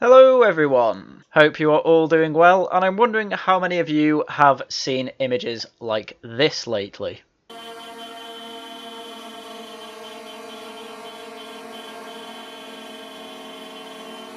Hello everyone! Hope you are all doing well, and I'm wondering how many of you have seen images like this lately.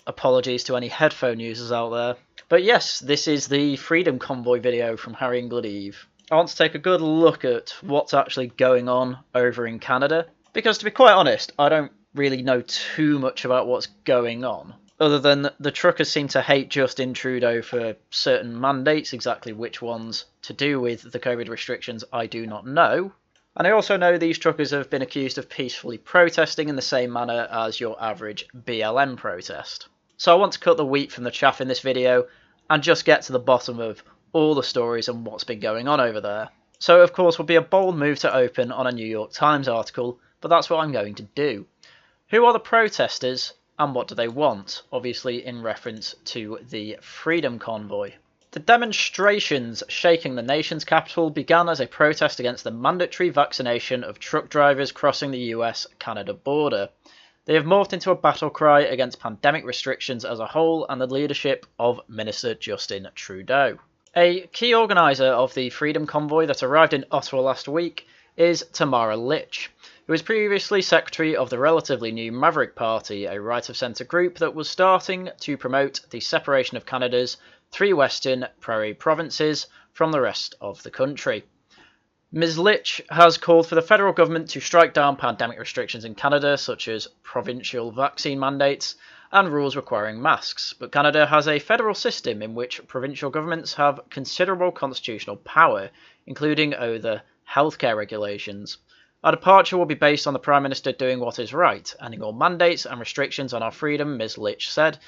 Apologies to any headphone users out there. But yes, this is the Freedom Convoy video from Haryan and Gláeddyv. I want to take a good look at what's actually going on over in Canada, because to be quite honest, I don't really know too much about what's going on. Other than the truckers seem to hate Justin Trudeau for certain mandates, exactly which ones to do with the COVID restrictions I do not know. And I also know these truckers have been accused of peacefully protesting in the same manner as your average BLM protest. So I want to cut the wheat from the chaff in this video and just get to the bottom of all the stories and what's been going on over there. So of course would be a bold move to open on a New York Times article, but that's what I'm going to do. Who are the protesters? And what do they want? Obviously in reference to the Freedom Convoy. The demonstrations shaking the nation's capital began as a protest against the mandatory vaccination of truck drivers crossing the US-Canada border. They have morphed into a battle cry against pandemic restrictions as a whole and the leadership of Minister Justin Trudeau. A key organiser of the Freedom Convoy that arrived in Ottawa last week is Tamara Lich, who was previously secretary of the relatively new Maverick Party, a right-of-centre group that was starting to promote the separation of Canada's three western prairie provinces from the rest of the country. Ms. Lich has called for the federal government to strike down pandemic restrictions in Canada, such as provincial vaccine mandates and rules requiring masks, but Canada has a federal system in which provincial governments have considerable constitutional power, including over healthcare regulations. Our departure will be based on the Prime Minister doing what is right, ending all mandates and restrictions on our freedom, Ms. Lich said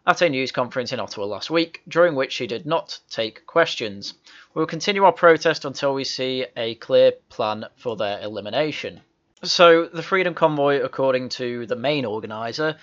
at a news conference in Ottawa last week, during which she did not take questions. We will continue our protest until we see a clear plan for their elimination. So the Freedom Convoy, according to the main organiser,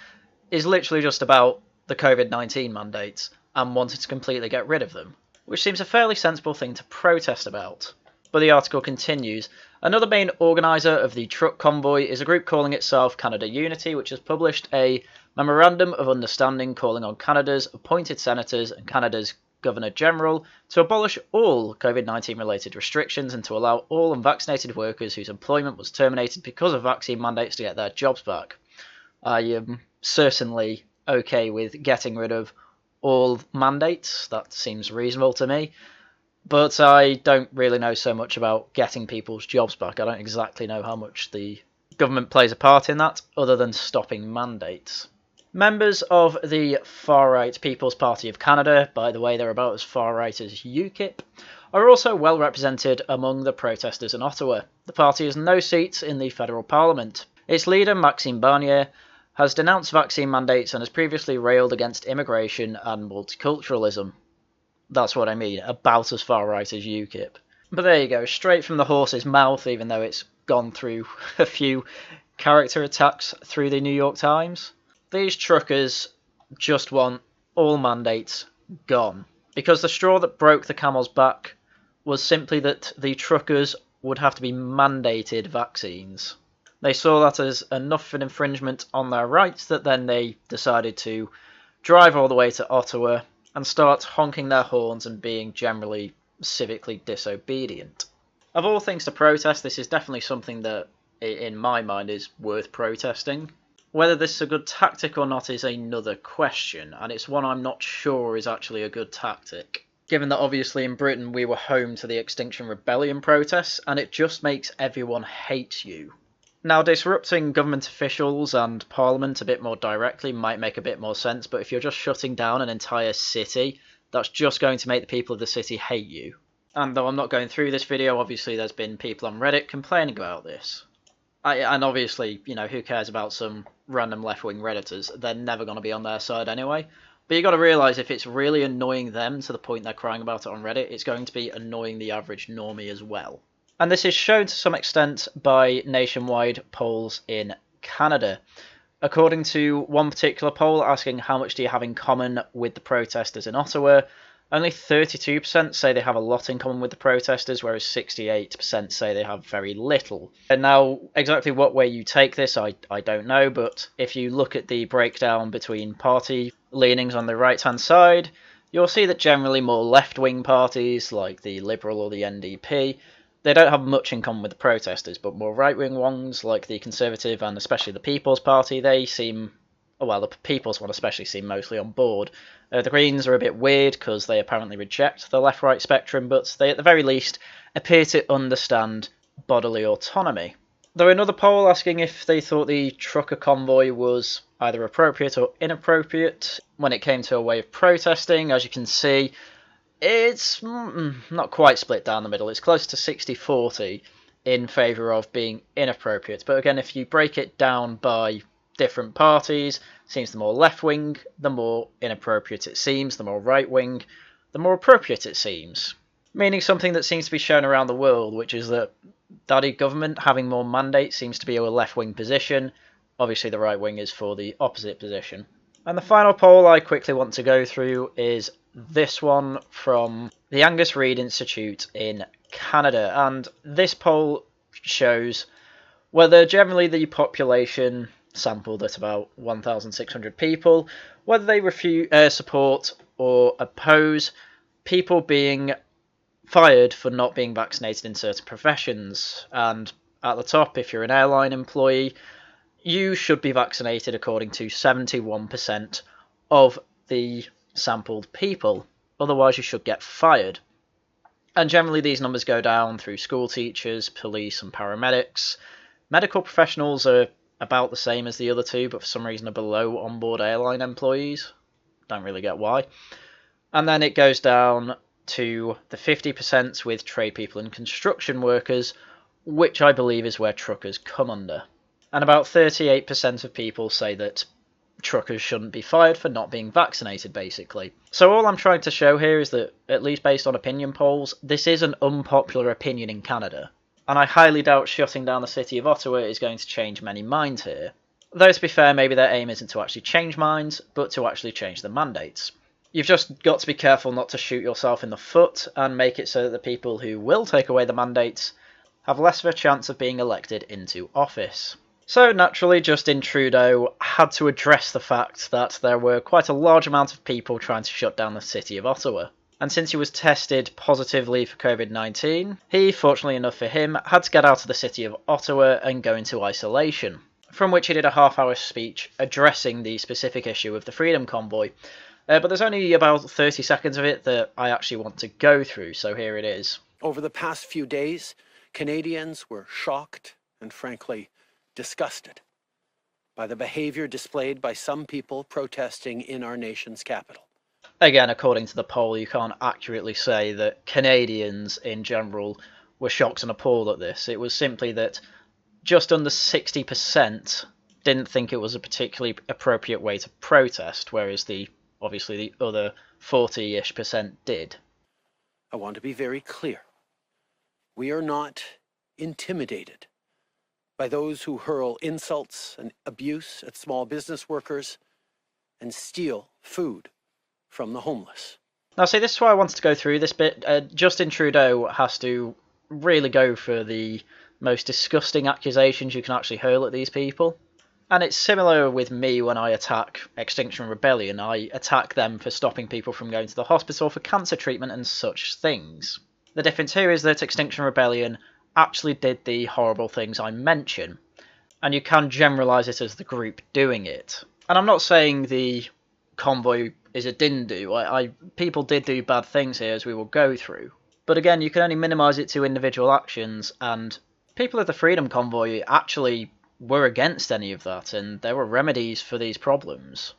is literally just about the COVID-19 mandates and wanting to completely get rid of them, which seems a fairly sensible thing to protest about. But the article continues. Another main organiser of the truck convoy is a group calling itself Canada Unity, which has published a memorandum of understanding calling on Canada's appointed senators and Canada's Governor-General to abolish all COVID-19 related restrictions and to allow all unvaccinated workers whose employment was terminated because of vaccine mandates to get their jobs back. I am certainly okay with getting rid of all mandates. That seems reasonable to me. But I don't really know so much about getting people's jobs back. I don't exactly know how much the government plays a part in that, other than stopping mandates. Members of the far-right People's Party of Canada, by the way they're about as far-right as UKIP, are also well represented among the protesters in Ottawa. The party has no seats in the federal parliament. Its leader, Maxime Bernier, has denounced vaccine mandates and has previously railed against immigration and multiculturalism. That's what I mean, about as far right as UKIP. But there you go, straight from the horse's mouth, even though it's gone through a few character attacks through the New York Times. These truckers just want all mandates gone. Because the straw that broke the camel's back was simply that the truckers would have to be mandated vaccines. They saw that as enough of an infringement on their rights that then they decided to drive all the way to Ottawa and start honking their horns and being generally civically disobedient. Of all things to protest, this is definitely something that, in my mind, is worth protesting. Whether this is a good tactic or not is another question, and it's one I'm not sure is actually a good tactic. Given that obviously in Britain we were home to the Extinction Rebellion protests, and it just makes everyone hate you. Now, disrupting government officials and Parliament a bit more directly might make a bit more sense, but if you're just shutting down an entire city, that's just going to make the people of the city hate you. And though I'm not going through this video, obviously there's been people on Reddit complaining about this. And obviously, you know, who cares about some random left-wing Redditors? They're never going to be on their side anyway. But you got to realise if it's really annoying them to the point they're crying about it on Reddit, it's going to be annoying the average normie as well. And this is shown to some extent by nationwide polls in Canada. According to one particular poll asking how much do you have in common with the protesters in Ottawa, only 32% say they have a lot in common with the protesters, whereas 68% say they have very little. And now, exactly what way you take this, I don't know, but if you look at the breakdown between party leanings on the right-hand side, you'll see that generally more left-wing parties, like the Liberal or the NDP, they don't have much in common with the protesters, but more right-wing ones, like the Conservative and especially the People's Party, they seem, well, the People's one especially seem mostly on board. The Greens are a bit weird because they apparently reject the left-right spectrum, but they at the very least appear to understand bodily autonomy. There was another poll asking if they thought the trucker convoy was either appropriate or inappropriate when it came to a way of protesting. As you can see, it's not quite split down the middle. It's close to 60-40 in favour of being inappropriate. But again, if you break it down by different parties, it seems the more left-wing, the more inappropriate it seems. The more right-wing, the more appropriate it seems. Meaning something that seems to be shown around the world, which is that the government having more mandates seems to be a left-wing position. Obviously the right-wing is for the opposite position. And the final poll I quickly want to go through is this one from the Angus Reid Institute in Canada. And this poll shows whether generally the population, sampled at about 1,600 people, whether they support or oppose people being fired for not being vaccinated in certain professions. And at the top, if you're an airline employee, you should be vaccinated according to 71% of the sampled people. Otherwise, you should get fired. And generally, these numbers go down through school teachers, police, and paramedics. Medical professionals are about the same as the other two, but for some reason are below onboard airline employees. Don't really get why. And then it goes down to the 50% with trade people and construction workers, which I believe is where truckers come under. And about 38% of people say that truckers shouldn't be fired for not being vaccinated, basically. So all I'm trying to show here is that, at least based on opinion polls, this is an unpopular opinion in Canada. And I highly doubt shutting down the city of Ottawa is going to change many minds here. Though, to be fair, maybe their aim isn't to actually change minds, but to actually change the mandates. You've just got to be careful not to shoot yourself in the foot and make it so that the people who will take away the mandates have less of a chance of being elected into office. So naturally, Justin Trudeau had to address the fact that there were quite a large amount of people trying to shut down the city of Ottawa. And since he was tested positively for COVID-19, he, fortunately enough for him, had to get out of the city of Ottawa and go into isolation, from which he did a half-hour speech addressing the specific issue of the Freedom Convoy. But there's only about 30 seconds of it that I actually want to go through, so here it is. Over the past few days, Canadians were shocked and frankly disgusted by the behavior displayed by some people protesting in our nation's capital. Again, according to the poll, you can't accurately say that Canadians in general were shocked and appalled at this. It was simply that just under 60% didn't think it was a particularly appropriate way to protest, whereas obviously the other 40-ish% did. I want to be very clear. We are not intimidated by those who hurl insults and abuse at small business workers and steal food from the homeless. Now, see, this is why I wanted to go through this bit. Justin Trudeau has to really go for the most disgusting accusations you can actually hurl at these people. And it's similar with me when I attack Extinction Rebellion. I attack them for stopping people from going to the hospital for cancer treatment and such things. The difference here is that Extinction Rebellion actually did the horrible things I mention, and you can generalise it as the group doing it. And I'm not saying the convoy is a didn't-do. People did do bad things here, as we will go through. But again, you can only minimise it to individual actions, and people of the Freedom Convoy actually were against any of that, and there were remedies for these problems.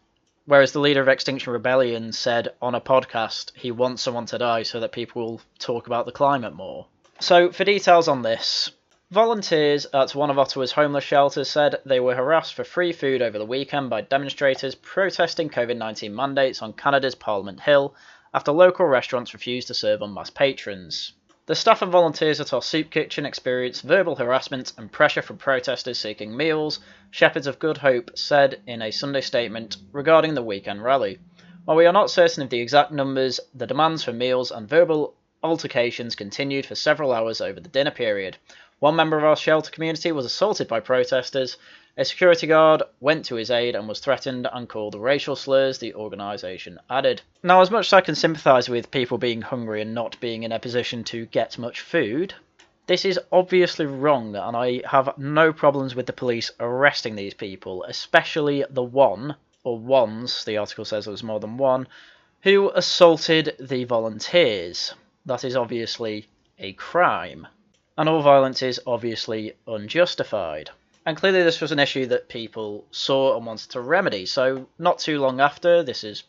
Whereas the leader of Extinction Rebellion said on a podcast he wants someone to die so that people will talk about the climate more. So, for details on this, volunteers at one of Ottawa's homeless shelters said they were harassed for free food over the weekend by demonstrators protesting COVID-19 mandates on Canada's Parliament Hill after local restaurants refused to serve en masse patrons. The staff and volunteers at our soup kitchen experienced verbal harassment and pressure from protesters seeking meals, Shepherds of Good Hope said in a Sunday statement regarding the weekend rally. While we are not certain of the exact numbers, the demands for meals and verbal altercations continued for several hours over the dinner period. One member of our shelter community was assaulted by protesters, A security guard went to his aid and was threatened and called racial slurs, the organisation added. Now, as much as I can sympathise with people being hungry and not being in a position to get much food, this is obviously wrong, and I have no problems with the police arresting these people, especially the one, or ones, the article says there was more than one, who assaulted the volunteers. That is obviously a crime, and all violence is obviously unjustified. And clearly this was an issue that people saw and wanted to remedy, so not too long after, this is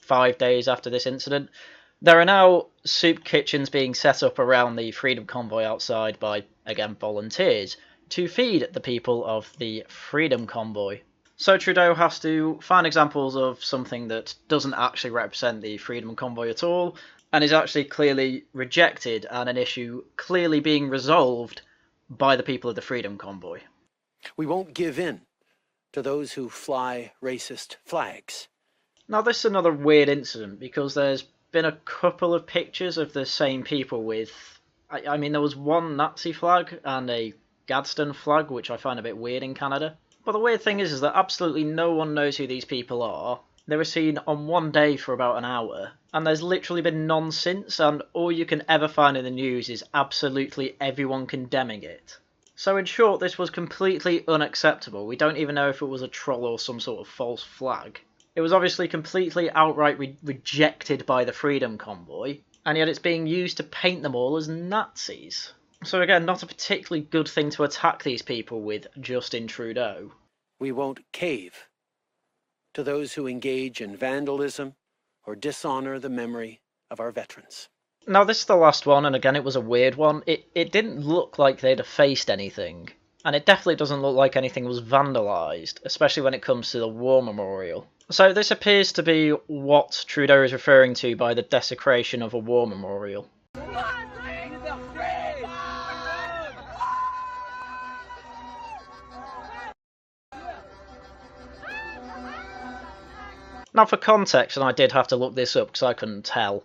5 days after this incident, there are now soup kitchens being set up around the Freedom Convoy outside by, again, volunteers, to feed the people of the Freedom Convoy. So Trudeau has to find examples of something that doesn't actually represent the Freedom Convoy at all, and is actually clearly rejected, and an issue clearly being resolved by the people of the Freedom Convoy. We won't give in to those who fly racist flags. Now, this is another weird incident, because there's been a couple of pictures of the same people with... I mean, there was one Nazi flag and a Gadsden flag, which I find a bit weird in Canada. But the weird thing is that absolutely no one knows who these people are. They were seen on one day for about an hour, and there's literally been none since, and all you can ever find in the news is absolutely everyone condemning it. So in short, this was completely unacceptable. We don't even know if it was a troll or some sort of false flag. It was obviously completely outright rejected by the Freedom Convoy, and yet it's being used to paint them all as Nazis. So again, not a particularly good thing to attack these people with, Justin Trudeau. We won't cave to those who engage in vandalism or dishonour the memory of our veterans. Now, this is the last one, and again, it was a weird one. It didn't look like they'd effaced anything, and it definitely doesn't look like anything was vandalised, especially when it comes to the war memorial. So this appears to be what Trudeau is referring to by the desecration of a war memorial. Now, for context, and I did have to look this up because I couldn't tell,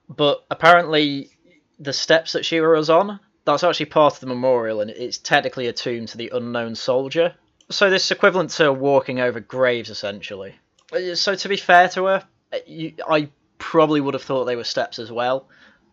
but apparently the steps that she was on, that's actually part of the memorial, and it's technically a tomb to the unknown soldier. So this is equivalent to walking over graves, essentially. So to be fair to her, I probably would have thought they were steps as well,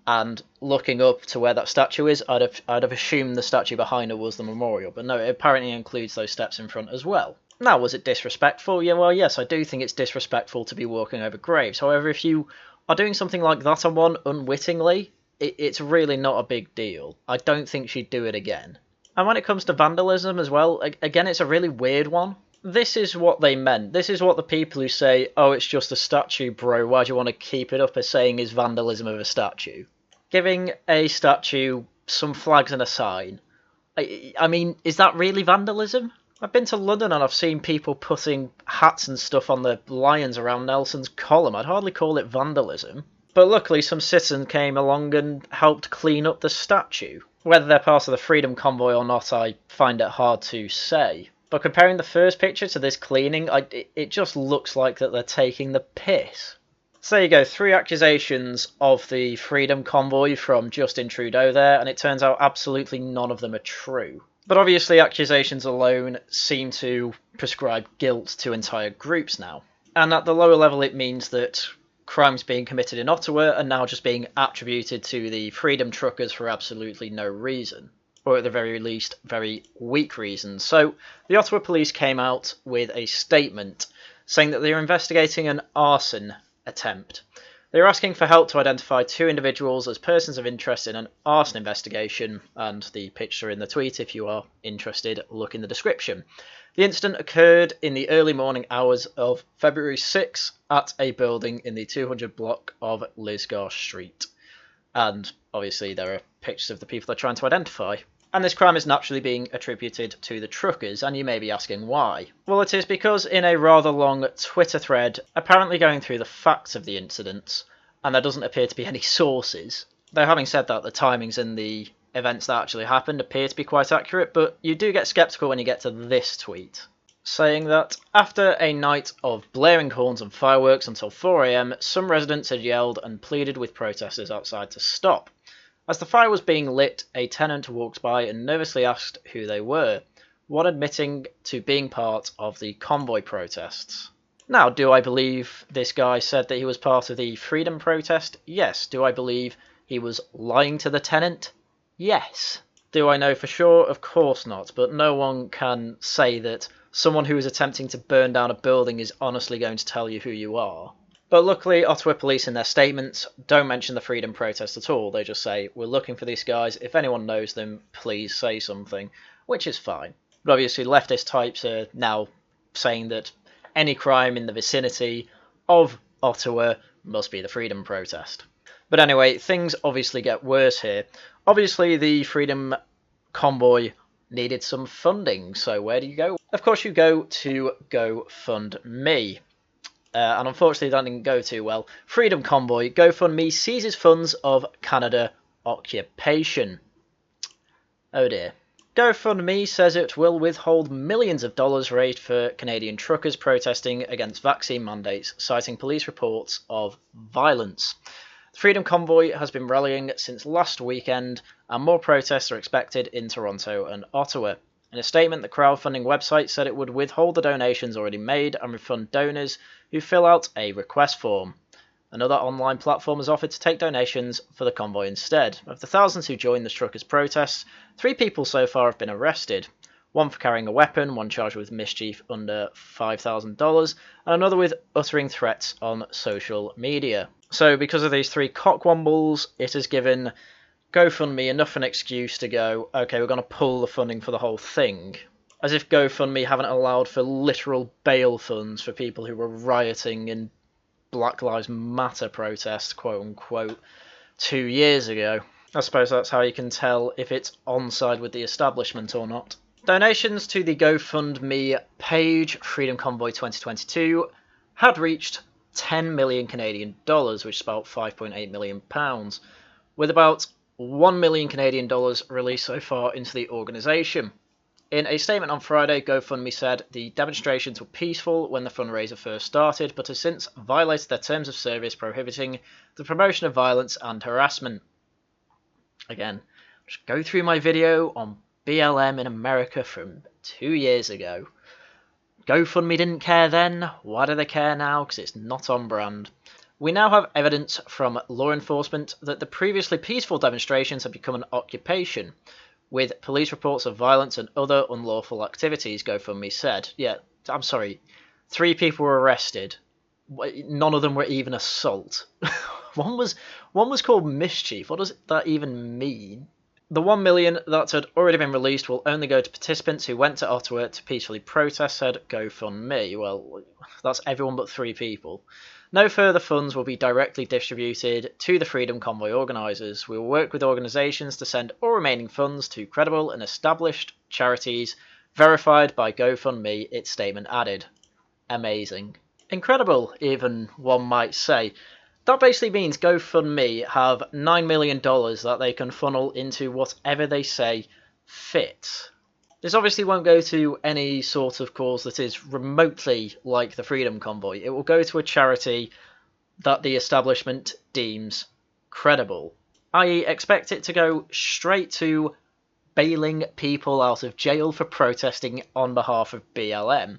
and looking up to where that statue is, I'd have assumed the statue behind her was the memorial, but no, it apparently includes those steps in front as well. Now, was it disrespectful? Yeah, well, yes, I do think it's disrespectful to be walking over graves. However, if you are doing something like that on one unwittingly, it's really not a big deal. I don't think she'd do it again. And when it comes to vandalism as well, again, it's a really weird one. This is what they meant. This is what the people who say, oh, it's just a statue, bro, why do you want to keep it up, are saying is vandalism of a statue. Giving a statue some flags and a sign. I mean, is that really vandalism? I've been to London and I've seen people putting hats and stuff on the lions around Nelson's column. I'd hardly call it vandalism. But luckily some citizen came along and helped clean up the statue. Whether they're part of the Freedom Convoy or not, I find it hard to say. But comparing the first picture to this cleaning, it just looks like that they're taking the piss. So there you go, 3 accusations of the Freedom Convoy from Justin Trudeau there, and it turns out absolutely none of them are true. But obviously accusations alone seem to prescribe guilt to entire groups now. And at the lower level it means that crimes being committed in Ottawa are now just being attributed to the Freedom Truckers for absolutely no reason. Or at the very least, very weak reasons. So the Ottawa police came out with a statement saying that they are investigating an arson attempt. They are asking for help to identify 2 individuals as persons of interest in an arson investigation, and the picture in the tweet, if you are interested, look in the description. The incident occurred in the early morning hours of February 6 at a building in the 200 block of Lisgar Street. And obviously there are pictures of the people they're trying to identify. And this crime is naturally being attributed to the truckers, and you may be asking why. Well, it is because in a rather long Twitter thread, apparently going through the facts of the incident, and there doesn't appear to be any sources. Though having said that, the timings in the events that actually happened appear to be quite accurate, but you do get sceptical when you get to this tweet, saying that after a night of blaring horns and fireworks until 4 AM, some residents had yelled and pleaded with protesters outside to stop. As the fire was being lit, a tenant walked by and nervously asked who they were. one admitting to being part of the convoy protests. Now, do I believe this guy said that he was part of the freedom protest? Yes. Do I believe he was lying to the tenant? Yes. Do I know for sure? Of course not, but no one can say that someone who is attempting to burn down a building is honestly going to tell you who you are. But luckily, Ottawa police in their statements don't mention the freedom protest at all. They just say, we're looking for these guys. If anyone knows them, please say something, which is fine. But obviously, leftist types are now saying that any crime in the vicinity of Ottawa must be the freedom protest. But anyway, things obviously get worse here. Obviously, the freedom convoy needed some funding, so where do you go? Of course, you go to GoFundMe. And unfortunately, that didn't go too well. Freedom Convoy, GoFundMe seizes funds of Canada occupation. Oh dear. GoFundMe says it will withhold millions of dollars raised for Canadian truckers protesting against vaccine mandates, citing police reports of violence. The Freedom Convoy has been rallying since last weekend, and more protests are expected in Toronto and Ottawa. In a statement, the crowdfunding website said it would withhold the donations already made and refund donors who fill out a request form. Another online platform has offered to take donations for the convoy instead. Of the thousands who joined the truckers' protests, 3 people so far have been arrested. One for carrying a weapon, one charged with mischief under $5,000, and another with uttering threats on social media. So because of these 3 cockwombles, it has given GoFundMe enough an excuse to go, okay, we're going to pull the funding for the whole thing. As if GoFundMe haven't allowed for literal bail funds for people who were rioting in Black Lives Matter protests, quote unquote, 2 years ago. I suppose that's how you can tell if it's on side with the establishment or not. Donations to the GoFundMe page, Freedom Convoy 2022, had reached 10 million Canadian dollars, which is about £5.8 million, with about 1 million Canadian dollars released so far into the organisation. In a statement on Friday, GoFundMe said the demonstrations were peaceful when the fundraiser first started, but has since violated their terms of service prohibiting the promotion of violence and harassment. Again, just go through my video on BLM in America from 2 years ago. GoFundMe didn't care then, why do they care now? Because it's not on brand. We now have evidence from law enforcement that the previously peaceful demonstrations have become an occupation, with police reports of violence and other unlawful activities, GoFundMe said. Yeah, I'm sorry, 3 people were arrested. None of them were even assault. One was called mischief. What does that even mean? The 1 million that had already been released will only go to participants who went to Ottawa to peacefully protest, said GoFundMe. Well, that's everyone but 3 people. No further funds will be directly distributed to the Freedom Convoy organisers. We will work with organisations to send all remaining funds to credible and established charities verified by GoFundMe, its statement added. Amazing. Incredible, even one might say. That basically means GoFundMe have $9 million that they can funnel into whatever they say fit. This obviously won't go to any sort of cause that is remotely like the Freedom Convoy. It will go to a charity that the establishment deems credible. I.e., expect it to go straight to bailing people out of jail for protesting on behalf of BLM.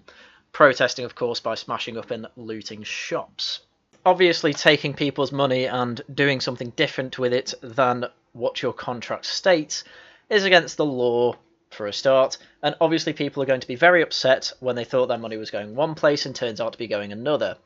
Protesting, of course, by smashing up and looting shops. Obviously, taking people's money and doing something different with it than what your contract states is against the law, for a start, and obviously people are going to be very upset when they thought their money was going one place and turns out to be going another.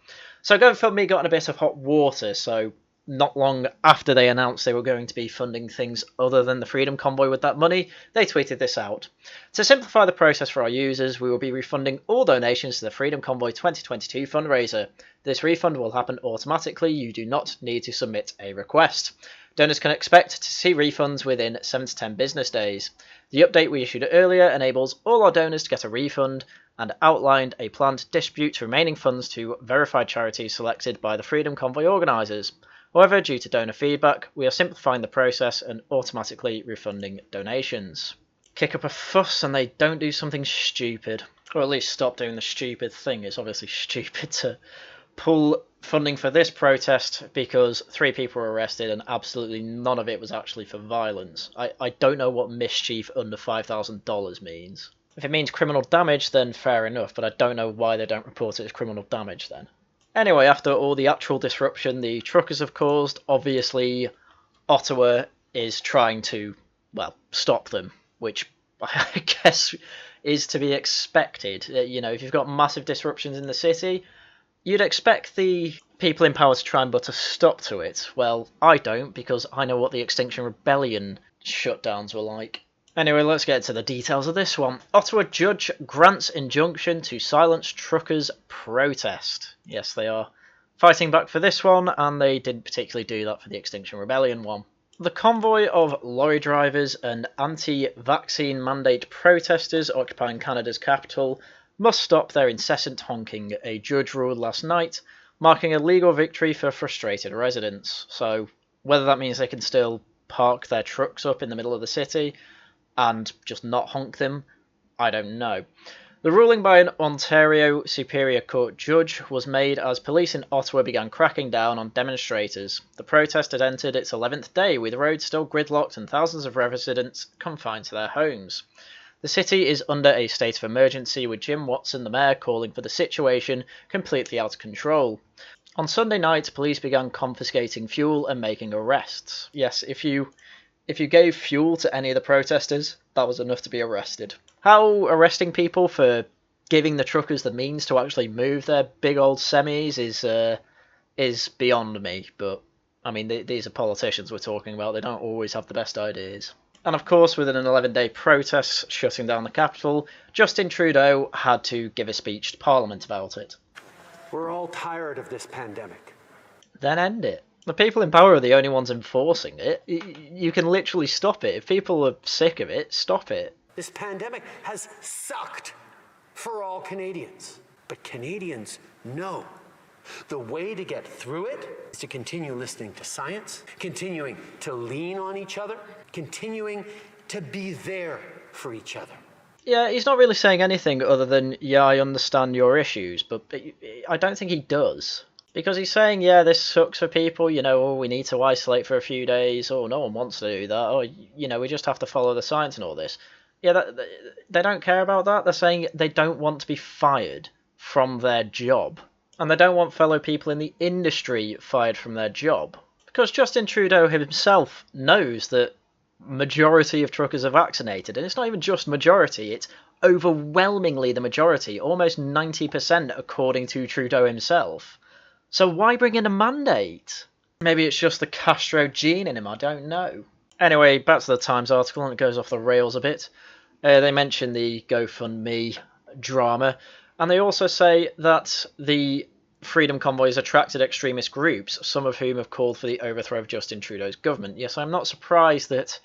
So GoFundMe got in a bit of hot water, so not long after they announced they were going to be funding things other than the Freedom Convoy with that money, they tweeted this out. To simplify the process for our users, we will be refunding all donations to the Freedom Convoy 2022 fundraiser. This refund will happen automatically, you do not need to submit a request. Donors can expect to see refunds within 7 to 10 business days. The update we issued earlier enables all our donors to get a refund and outlined a plan to distribute remaining funds to verified charities selected by the Freedom Convoy organisers. However, due to donor feedback, we are simplifying the process and automatically refunding donations. Kick up a fuss and they don't do something stupid. Or at least stop doing the stupid thing. It's obviously stupid to pull funding for this protest because 3 people were arrested and absolutely none of it was actually for violence. I don't know what mischief under $5,000 means. If it means criminal damage, then fair enough, but I don't know why they don't report it as criminal damage then. Anyway, after all the actual disruption the truckers have caused, obviously Ottawa is trying to, well, stop them, which I guess is to be expected. You know, if you've got massive disruptions in the city, you'd expect the people in power to try and put a stop to it. Well, I don't, because I know what the Extinction Rebellion shutdowns were like. Anyway, let's get to the details of this one. Ottawa judge grants injunction to silence truckers' protest. Yes, they are fighting back for this one, and they didn't particularly do that for the Extinction Rebellion one. The convoy of lorry drivers and anti-vaccine mandate protesters occupying Canada's capital must stop their incessant honking, a judge ruled last night, marking a legal victory for frustrated residents. So, whether that means they can still park their trucks up in the middle of the city and just not honk them, I don't know. The ruling by an Ontario Superior Court judge was made as police in Ottawa began cracking down on demonstrators. The protest had entered its 11th day, with roads still gridlocked and thousands of residents confined to their homes. The city is under a state of emergency, with Jim Watson, the mayor, calling for the situation completely out of control. On Sunday night, police began confiscating fuel and making arrests. Yes, if you gave fuel to any of the protesters, that was enough to be arrested. How arresting people for giving the truckers the means to actually move their big old semis is beyond me, but I mean, these are politicians we're talking about. They don't always have the best ideas. And of course, within an 11-day protest shutting down the capital, Justin Trudeau had to give a speech to Parliament about it. We're all tired of this pandemic. Then end it. The people in power are the only ones enforcing it. You can literally stop it. If people are sick of it, stop it. This pandemic has sucked for all Canadians. But Canadians know the way to get through it is to continue listening to science, continuing to lean on each other, continuing to be there for each other. Yeah, he's not really saying anything other than, yeah, I understand your issues, but I don't think he does. Because he's saying, yeah, this sucks for people, you know, oh, we need to isolate for a few days, oh, no one wants to do that, oh, you know, we just have to follow the science and all this. Yeah, they don't care about that. They're saying they don't want to be fired from their job. And they don't want fellow people in the industry fired from their job. Because Justin Trudeau himself knows that majority of truckers are vaccinated. And it's not even just majority, it's overwhelmingly the majority, almost 90% according to Trudeau himself. So why bring in a mandate? Maybe it's just the Castro gene in him, I don't know. Anyway, back to the Times article, and it goes off the rails a bit. They mention the GoFundMe drama, and they also say that the Freedom Convoy has attracted extremist groups, some of whom have called for the overthrow of Justin Trudeau's government. Yes, I'm not surprised that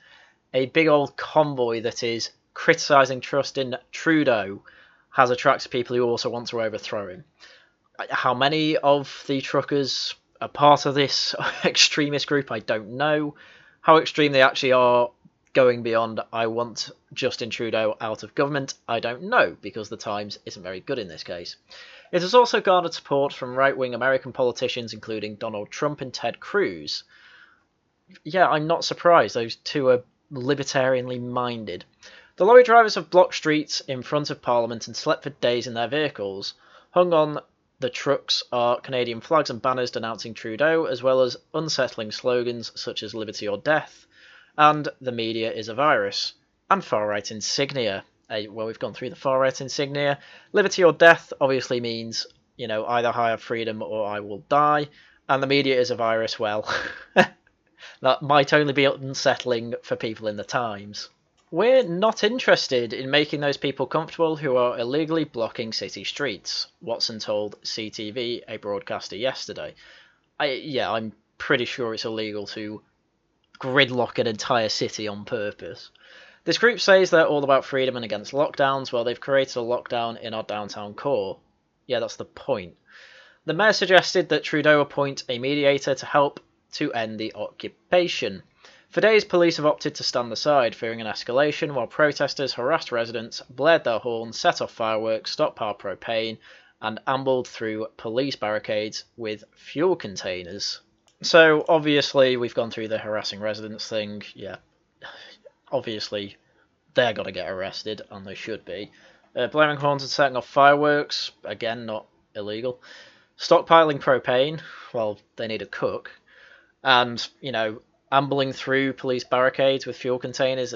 a big old convoy that is criticising Justin Trudeau has attracted people who also want to overthrow him. How many of the truckers are part of this extremist group, I don't know. How extreme they actually are going beyond, I want Justin Trudeau out of government, I don't know, because the Times isn't very good in this case. It has also garnered support from right-wing American politicians, including Donald Trump and Ted Cruz. Yeah, I'm not surprised. Those two are libertarianly minded. The lorry drivers have blocked streets in front of Parliament and slept for days in their vehicles. Hung on the trucks are Canadian flags and banners denouncing Trudeau, as well as unsettling slogans such as liberty or death, and the media is a virus, and far-right insignia. Well, we've gone through the far-right insignia. Liberty or death obviously means, you know, either I have freedom or I will die, and the media is a virus, well, that might only be unsettling for people in the Times. We're not interested in making those people comfortable who are illegally blocking city streets, Watson told CTV, a broadcaster, yesterday. I'm pretty sure it's illegal to gridlock an entire city on purpose. This group says they're all about freedom and against lockdowns, while they've created a lockdown in our downtown core. Yeah, that's the point. The mayor suggested that Trudeau appoint a mediator to help to end the occupation. For days, police have opted to stand aside, fearing an escalation, while protesters harassed residents, blared their horns, set off fireworks, stockpiled propane, and ambled through police barricades with fuel containers. So, obviously, we've gone through the harassing residents thing. Yeah, obviously, they're going to get arrested, and they should be. Blaring horns and setting off fireworks, again, not illegal. Stockpiling propane, well, they need a cook. And, ambling through police barricades with fuel containers,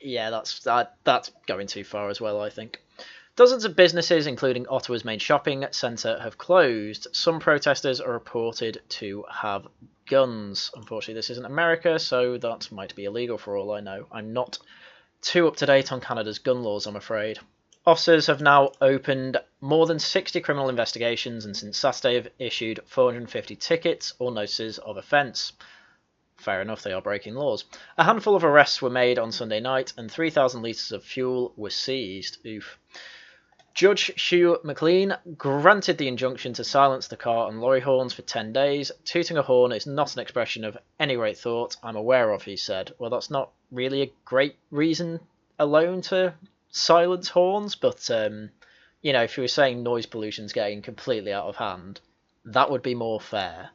yeah, that's going too far as well, I think. Dozens of businesses, including Ottawa's main shopping centre, have closed. Some protesters are reported to have guns. Unfortunately, this isn't America, so that might be illegal for all I know. I'm not too up to date on Canada's gun laws, I'm afraid. Officers have now opened more than 60 criminal investigations and since Saturday have issued 450 tickets or notices of offence. Fair enough, they are breaking laws. A handful of arrests were made on Sunday night and 3,000 litres of fuel were seized. Oof. Judge Hugh McLean granted the injunction to silence the car and lorry horns for 10 days. Tooting a horn is not an expression of any great thought I'm aware of, he said. Well, that's not really a great reason alone to silence horns, but, if you were saying noise pollution's getting completely out of hand, that would be more fair.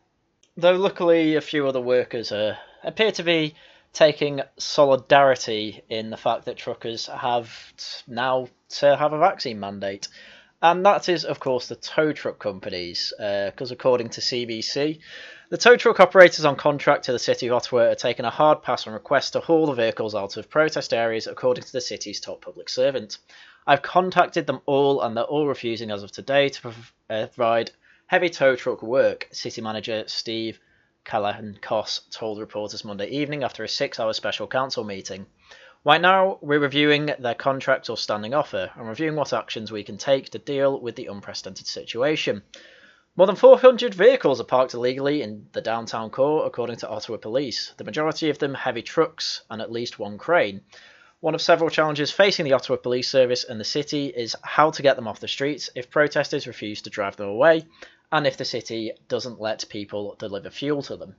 Though luckily a few other workers appear to be taking solidarity in the fact that truckers have now to have a vaccine mandate. And that is, of course, the tow truck companies, because according to CBC, the tow truck operators on contract to the City of Ottawa are taking a hard pass on requests to haul the vehicles out of protest areas, according to the city's top public servant. I've contacted them all and they're all refusing as of today to provide heavy tow truck work, City Manager Steve Callahan-Koss told reporters Monday evening after a 6-hour special council meeting. Right now, we're reviewing their contract or standing offer and reviewing what actions we can take to deal with the unprecedented situation. More than 400 vehicles are parked illegally in the downtown core, according to Ottawa Police, the majority of them heavy trucks and at least one crane. One of several challenges facing the Ottawa Police Service and the city is how to get them off the streets if protesters refuse to drive them away, and if the city doesn't let people deliver fuel to them.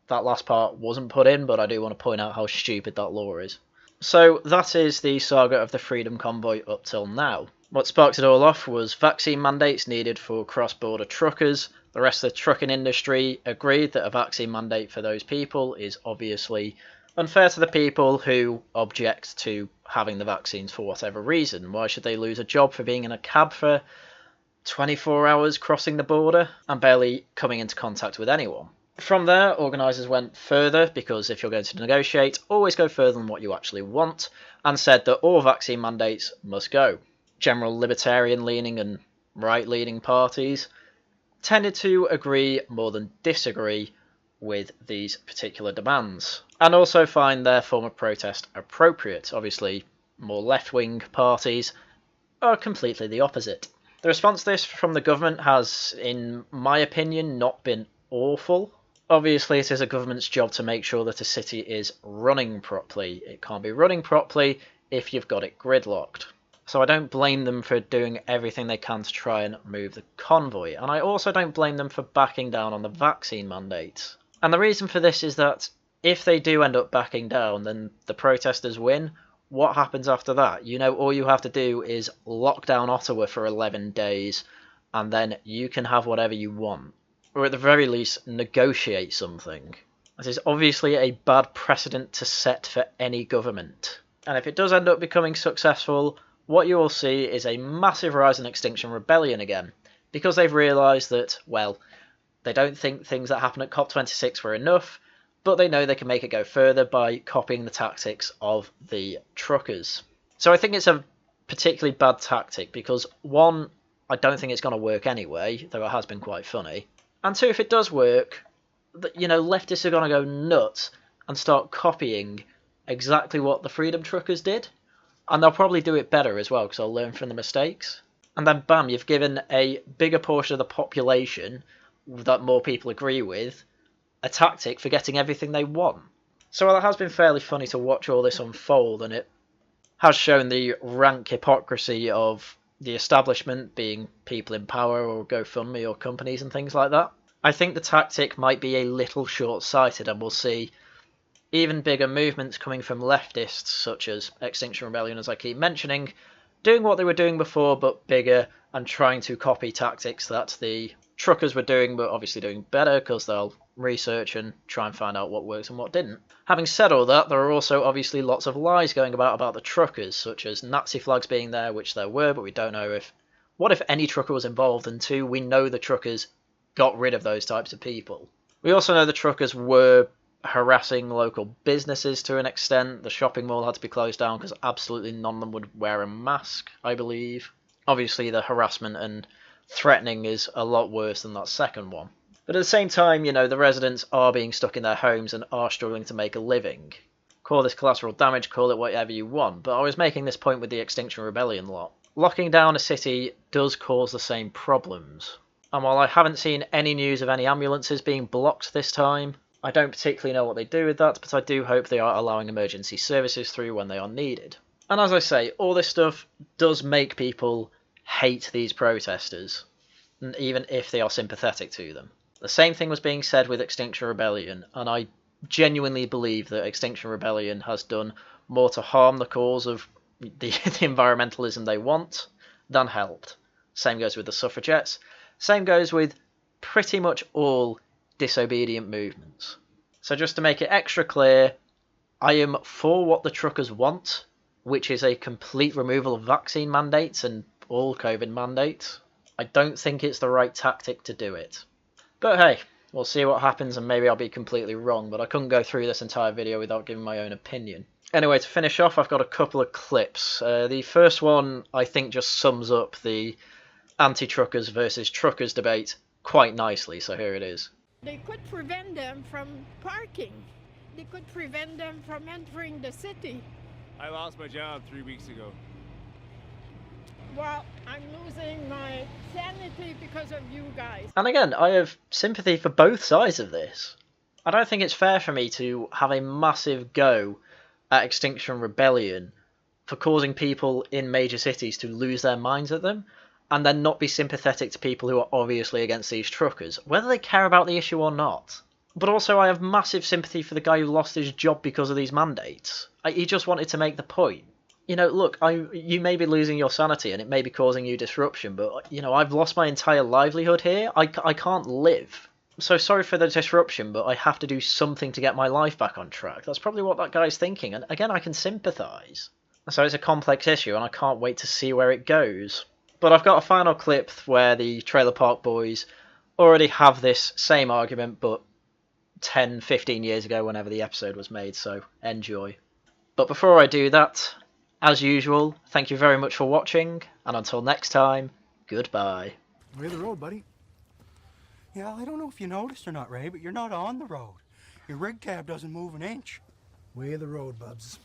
That last part wasn't put in, but I do want to point out how stupid that law is. So that is the saga of the Freedom Convoy up till now. What sparked it all off was vaccine mandates needed for cross-border truckers. The rest of the trucking industry agreed that a vaccine mandate for those people is obviously unfair to the people who object to having the vaccines for whatever reason. Why should they lose a job for being in a cab for 24 hours crossing the border and barely coming into contact with anyone? From there, organisers went further, because if you're going to negotiate, always go further than what you actually want, and said that all vaccine mandates must go. General libertarian-leaning and right-leaning parties tended to agree more than disagree with these particular demands, and also find their form of protest appropriate. Obviously, more left-wing parties are completely the opposite. The response to this from the government has, in my opinion, not been awful. Obviously, it is a government's job to make sure that a city is running properly. It can't be running properly if you've got it gridlocked. So I don't blame them for doing everything they can to try and move the convoy. And I also don't blame them for backing down on the vaccine mandate. And the reason for this is that if they do end up backing down, then the protesters win. What happens after that? All you have to do is lock down Ottawa for 11 days, and then you can have whatever you want. Or at the very least, negotiate something. This is obviously a bad precedent to set for any government. And if it does end up becoming successful, what you will see is a massive rise in Extinction Rebellion again. Because they've realised that, well, they don't think things that happened at COP26 were enough, but they know they can make it go further by copying the tactics of the truckers. So I think it's a particularly bad tactic because, one, I don't think it's going to work anyway, though it has been quite funny. And two, if it does work, leftists are going to go nuts and start copying exactly what the Freedom Truckers did. And they'll probably do it better as well because they'll learn from the mistakes. And then bam, you've given a bigger portion of the population that more people agree with a tactic for getting everything they want. So while it has been fairly funny to watch all this unfold, and it has shown the rank hypocrisy of the establishment being people in power or GoFundMe or companies and things like that, I think the tactic might be a little short-sighted, and we'll see even bigger movements coming from leftists such as Extinction Rebellion, as I keep mentioning, doing what they were doing before but bigger and trying to copy tactics that the truckers were doing, but obviously doing better because they'll research and try and find out what works and what didn't. Having said all that, there are also obviously lots of lies going about the truckers, such as Nazi flags being there, which there were, but we don't know if... What if any trucker was involved? And two, we know the truckers got rid of those types of people. We also know the truckers were harassing local businesses to an extent. The shopping mall had to be closed down because absolutely none of them would wear a mask, I believe. Obviously, the harassment and threatening is a lot worse than that second one. But at the same time, the residents are being stuck in their homes and are struggling to make a living. Call this collateral damage, call it whatever you want, but I was making this point with the Extinction Rebellion lot. Locking down a city does cause the same problems. And while I haven't seen any news of any ambulances being blocked this time, I don't particularly know what they do with that, but I do hope they are allowing emergency services through when they are needed. And as I say, all this stuff does make people hate these protesters, even if they are sympathetic to them. The same thing was being said with Extinction Rebellion, and I genuinely believe that Extinction Rebellion has done more to harm the cause of the environmentalism they want than helped. Same goes with the suffragettes. Same goes with pretty much all disobedient movements. So just to make it extra clear, I am for what the truckers want, which is a complete removal of vaccine mandates and all COVID mandates. I don't think it's the right tactic to do it. But hey, we'll see what happens, and maybe I'll be completely wrong, but I couldn't go through this entire video without giving my own opinion. Anyway, to finish off, I've got a couple of clips. The first one, I think, just sums up the anti-truckers versus truckers debate quite nicely, so here it is. They could prevent them from parking. They could prevent them from entering the city. I lost my job 3 weeks ago. Well, I'm losing my sanity because of you guys. And again, I have sympathy for both sides of this. I don't think it's fair for me to have a massive go at Extinction Rebellion for causing people in major cities to lose their minds at them, and then not be sympathetic to people who are obviously against these truckers, whether they care about the issue or not. But also, I have massive sympathy for the guy who lost his job because of these mandates. He just wanted to make the point. Look, you may be losing your sanity and it may be causing you disruption, but, I've lost my entire livelihood here. I can't live. So sorry for the disruption, but I have to do something to get my life back on track. That's probably what that guy's thinking, and again, I can sympathise. So it's a complex issue, and I can't wait to see where it goes. But I've got a final clip where the Trailer Park Boys already have this same argument, but 10, 15 years ago, whenever the episode was made, so enjoy. But before I do that, as usual, thank you very much for watching, and until next time, goodbye. Way of the road, buddy. Yeah, I don't know if you noticed or not, Ray, but you're not on the road. Your rig cab doesn't move an inch. Way of the road, Bubs.